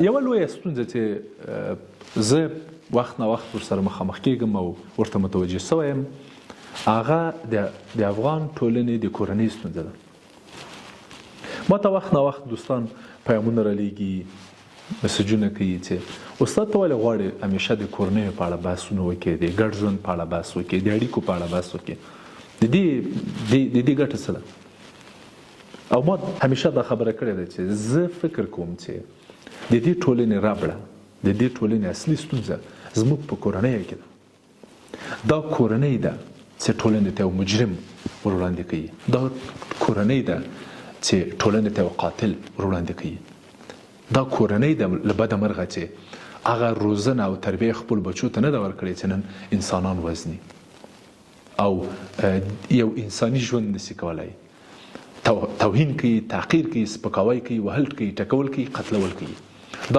یوه لویه ستونزه چې زه وخت نه وخت ورسره مخامخ کېږم او ورته متوجه سوی یم هغه د افغان ټولنې د کورنۍ ستونزه ده. ما ته وخت نه وخت دوستان پیغامونه رالیږي، مسجونه کوي چې استاد ته ولې غواړې همیشه د کورنیو په اړه بحثونه وکړې، د ګډ ژوند په اړه بحث وکړې، د اړیکو په اړه بحث وکړې، د دې ګټه څه ده؟ او ما همیشه دا خبره کړې ده چې زه فکر کوم چې د دې ټولنې ربړه، د دې ټولنې اصلي ستونزه زموږ په کورنۍ کې ده. دا کورنۍ ده چې ټولنې ته یو مجرم ور وړاندې کوي، دا کورنۍ ده چې ټولنې ته یو قاتل ور وړاندې کوي، دا کورنۍ ده له بده مرغه چې هغه روزنه او تربیه خپل بچو ته نه ده ورکړې چې نن انسانان وزني او یو انساني ژوند نشي کولی، توهین کوي، تحقیر کوي، سپکاوی کوي، وهل کوي، ټکول کوي، قتلول کوي.